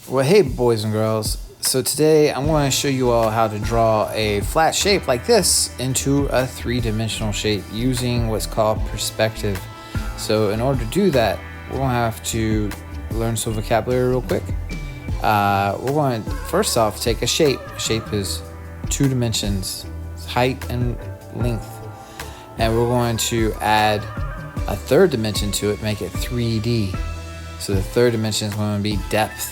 Well, hey, boys and girls. So today I'm going to show you all how to draw a flat shape like this into a three-dimensional shape using what's called perspective. So in order to do that, we're going to have to learn some vocabulary real quick. We're going to first off take a shape. A shape is two dimensions, height and length. And we're going to add a third dimension to it, make it 3D. So the third dimension is going to be depth.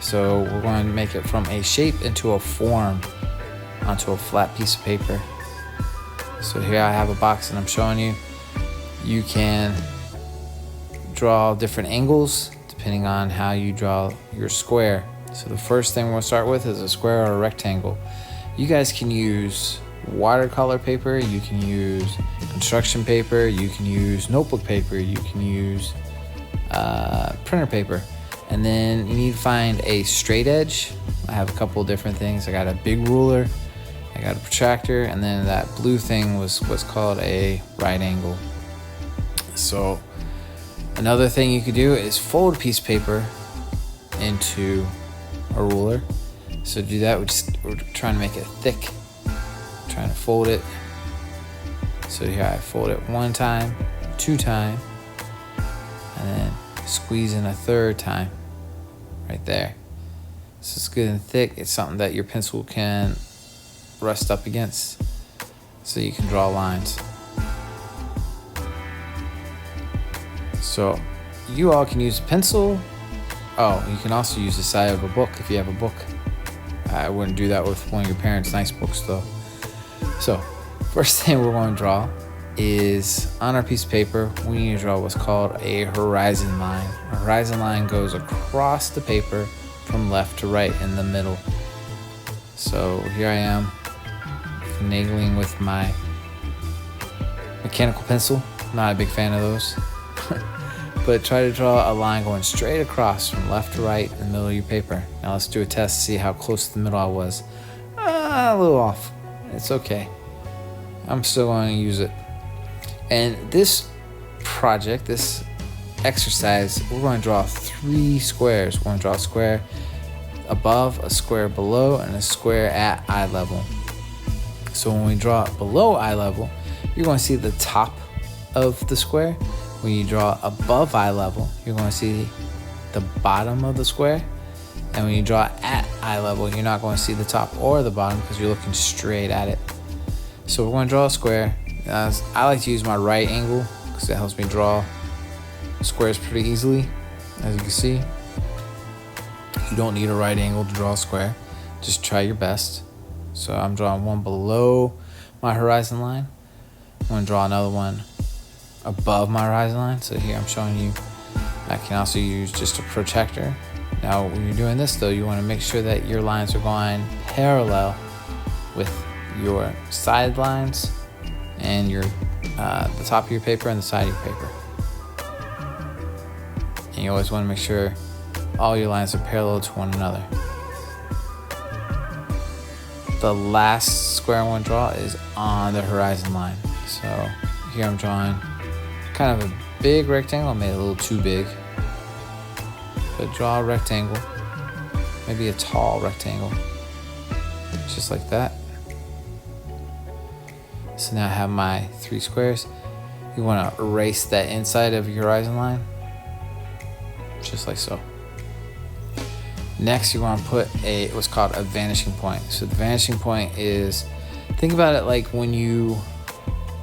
So we're going to make it from a shape into a form onto a flat piece of paper. So here I have a box and I'm showing you. You can draw different angles depending on how you draw your square. So the first thing we'll start with is a square or a rectangle. You guys can use watercolor paper, you can use construction paper, you can use notebook paper, you can use printer paper. And then you need to find a straight edge. I have a couple different things. I got a big ruler, I got a protractor, and then that blue thing was what's called a right angle. So another thing you could do is fold a piece of paper into a ruler. So to do that, we're trying to make it thick. Trying to fold it. So here I fold it one time, two times, and then squeeze in a third time. Right there. So it's good and thick. It's something that your pencil can rest up against so you can draw lines. So you all can use a pencil. Oh, you can also use the side of a book if you have a book. I wouldn't do that with one of your parents' nice books though. So first thing we're going to draw is on our piece of paper, we need to draw what's called a horizon line. A horizon line goes across the paper from left to right in the middle. So here I am finagling with my mechanical pencil. Not a big fan of those. But try to draw a line going straight across from left to right in the middle of your paper. Now let's do a test to see how close to the middle I was. A little off. It's okay. I'm still going to use it. And this project, this exercise, we're going to draw three squares. We're going to draw a square above, a square below, and a square at eye level. So when we draw it below eye level, you're going to see the top of the square. When you draw above eye level, you're going to see the bottom of the square. And when you draw at eye level, you're not going to see the top or the bottom because you're looking straight at it. So we're going to draw a square. I like to use my right angle because it helps me draw squares pretty easily. As you can see, you don't need a right angle to draw a square. Just try your best. So I'm drawing one below my horizon line. I'm going to draw another one above my horizon line. So here I'm showing you I can also use just a protractor. Now when you're doing this though, you want to make sure that your lines are going parallel with your side lines and your the top of your paper and the side of your paper. And you always want to make sure all your lines are parallel to one another. The last square I want to draw is on the horizon line. So here I'm drawing kind of a big rectangle. I made it a little too big. But draw a rectangle, maybe a tall rectangle, just like that. So now I have my three squares. You want to erase that inside of your horizon line, just like so. Next, you want to put what's called a vanishing point. So the vanishing point is, think about it like when you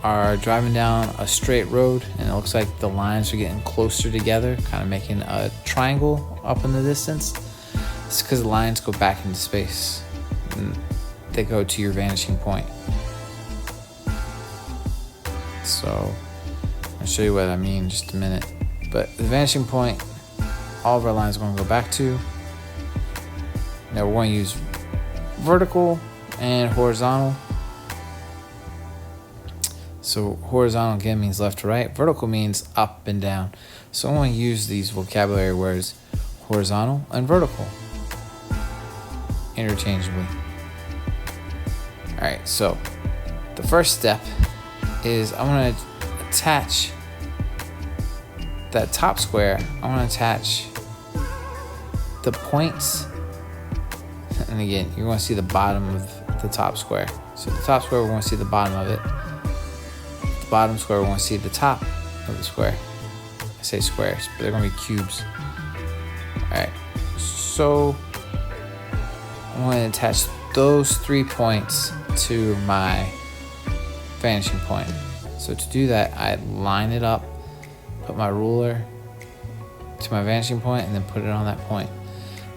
are driving down a straight road and it looks like the lines are getting closer together, kind of making a triangle up in the distance. It's because the lines go back into space and they go to your vanishing point. So I'll show you what I mean in just a minute. But the vanishing point, all of our lines are going to go back to. Now we're going to use vertical and horizontal. So horizontal again means left to right. Vertical means up and down. So I'm going to use these vocabulary words horizontal and vertical interchangeably. All right, so the first step is I want to attach that top square. I want to attach the points, and again, you're going to see the bottom of the top square. So the top square, we're going to see the bottom of it. The bottom square, we're going to see the top of the square. I say squares, but they're going to be cubes. All right, so I'm going to attach those 3 points to my vanishing point. So to do that, I line it up, put my ruler to my vanishing point, and then put it on that point.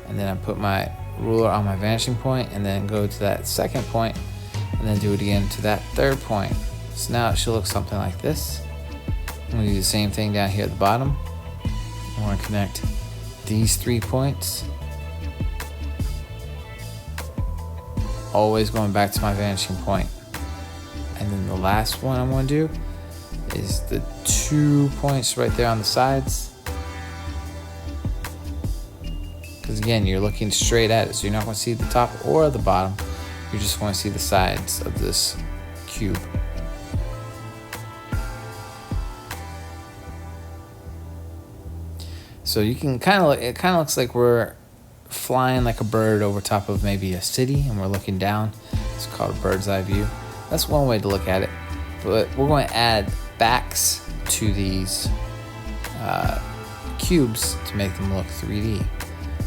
And then I put my ruler on my vanishing point, and then go to that second point, and then do it again to that third point. So now it should look something like this. I'm going to do the same thing down here at the bottom. I want to connect these 3 points, always going back to my vanishing point. And then the last one I'm going to do is the 2 points right there on the sides. Because again, you're looking straight at it, so you're not going to see the top or the bottom. You're just going to see the sides of this cube. So you can it kind of looks like we're flying like a bird over top of maybe a city, and we're looking down. It's called a bird's eye view. That's one way to look at it. But we're going to add backs to these cubes to make them look 3D.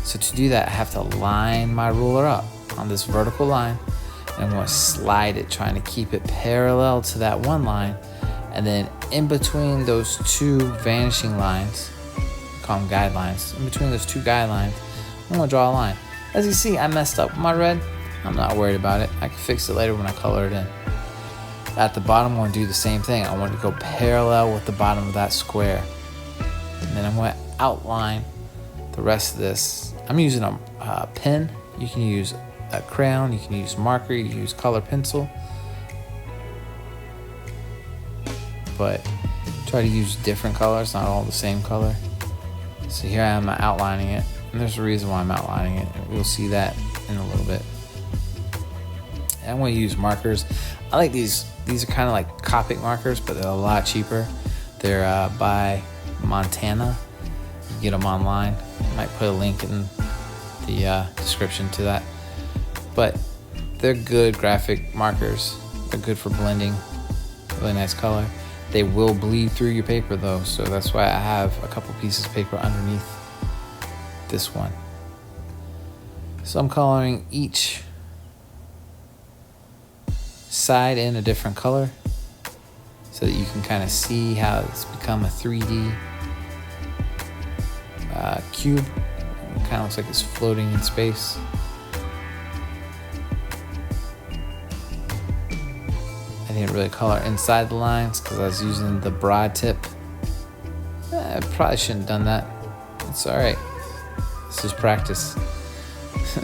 So to do that, I have to line my ruler up on this vertical line, and I'm going to slide it, trying to keep it parallel to that one line. And then in between those two vanishing lines, call them guidelines, in between those two guidelines, I'm going to draw a line. As you see, I messed up with my red. I'm not worried about it. I can fix it later when I color it in. At the bottom, I want to do the same thing. I want to go parallel with the bottom of that square. And then I'm going to outline the rest of this. I'm using a pen. You can use a crayon, you can use marker, you can use color pencil. But try to use different colors, not all the same color. So here I am outlining it. And there's a reason why I'm outlining it. We'll see that in a little bit. And I'm going to use markers. I like these. These are kind of like Copic markers, but they're a lot cheaper. They're by Montana. You get them online. I might put a link in the description to that. But they're good graphic markers. They're good for blending. Really nice color. They will bleed through your paper though, so that's why I have a couple pieces of paper underneath this one. So I'm coloring each side in a different color so that you can kind of see how it's become a 3D cube. It kind of looks like it's floating in space. I didn't really color inside the lines because I was using the broad tip. I probably shouldn't have done that. It's alright. This is practice.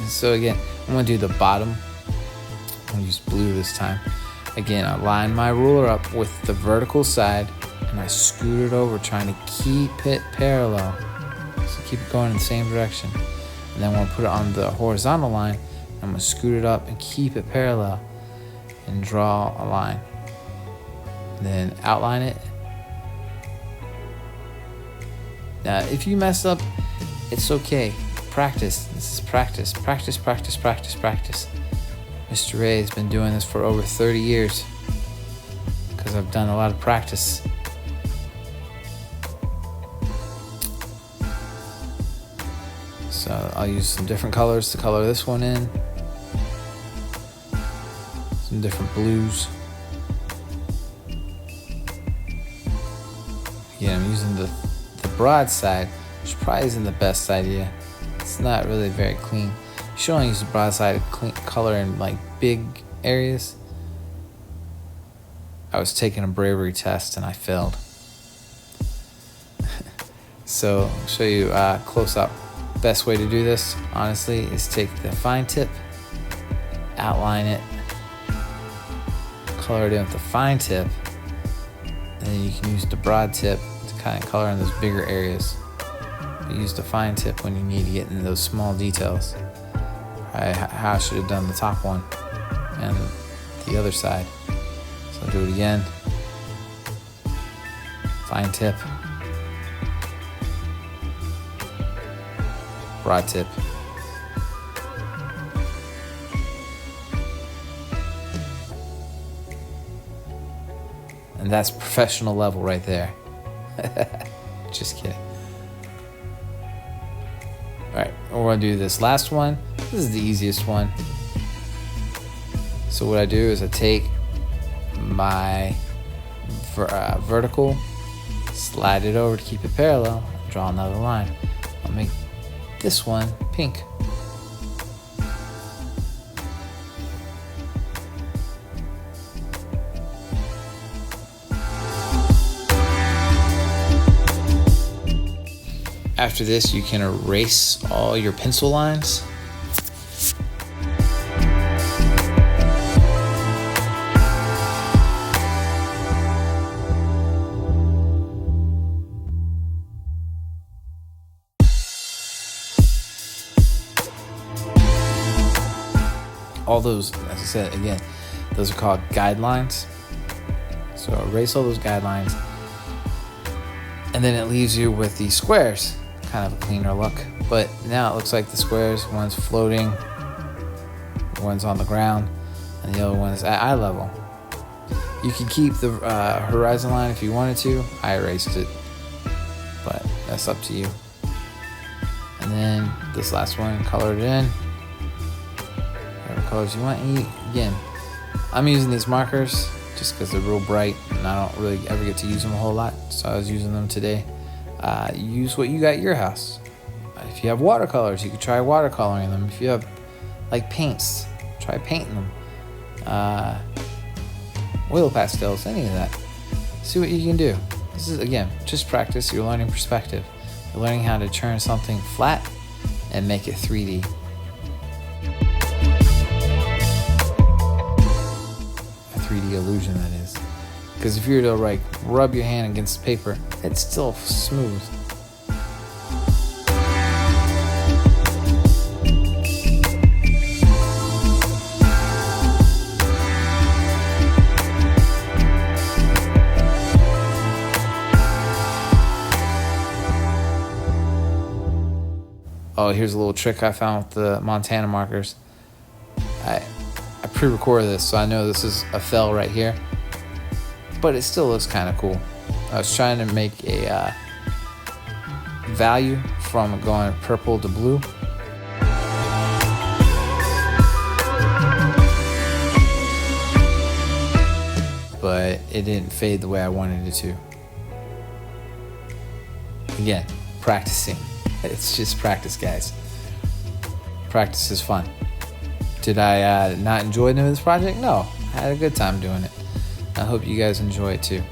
So again, I'm going to do the bottom. I'm going to use blue this time. Again, I line my ruler up with the vertical side and I scoot it over, trying to keep it parallel. So keep it going in the same direction. And then I'm going to put it on the horizontal line. I'm going to scoot it up and keep it parallel and draw a line. And then outline it. Now, if you mess up, it's okay. Practice. This is practice. Practice, practice, practice, practice. Mr. Ray has been doing this for over 30 years because I've done a lot of practice. So I'll use some different colors to color this one in. Some different blues. Yeah, I'm using the broad side, which probably isn't the best idea. It's not really very clean. You should only use the broad side to clean color in like big areas. I was taking a bravery test and I failed. So I'll show you close up. Best way to do this, honestly, is take the fine tip, outline it, color it in with the fine tip, and then you can use the broad tip to kind of color in those bigger areas. You use the fine tip when you need to get into those small details. How I should have done the top one and the other side. So I'll do it again. Fine tip. rod tip. And that's professional level right there. Just kidding. Alright, we're going to do this last one. This is the easiest one. So what I do is I take my vertical, slide it over to keep it parallel, draw another line. I'll make this one pink. After this, you can erase all your pencil lines. All those, as I said again, those are called guidelines. So erase all those guidelines. And then it leaves you with these squares. Kind of a cleaner look. But now it looks like the squares, one's floating, one's on the ground, and the other one's at eye level. You can keep the horizon line if you wanted to. I erased it, but that's up to you. And then this last one, color it in. Whatever colors you want. And again, I'm using these markers just because they're real bright and I don't really ever get to use them a whole lot, so I was using them today. Use what you got at your house. If you have watercolors, you could try watercoloring them. If you have like paints, try painting them. Oil pastels, any of that. See what you can do. This is, again, just practice. You're learning perspective. You're learning how to turn something flat and make it 3D. A 3D illusion, that is. Because if you were to like rub your hand against paper, it's still smooth. Oh, here's a little trick I found with the Montana markers. I pre-recorded this, so I know this is a fell right here, but it still looks kind of cool. I was trying to make a value from going purple to blue. But it didn't fade the way I wanted it to. Again, practicing. It's just practice, guys. Practice is fun. Did I not enjoy doing this project? No, I had a good time doing it. I hope you guys enjoy it too.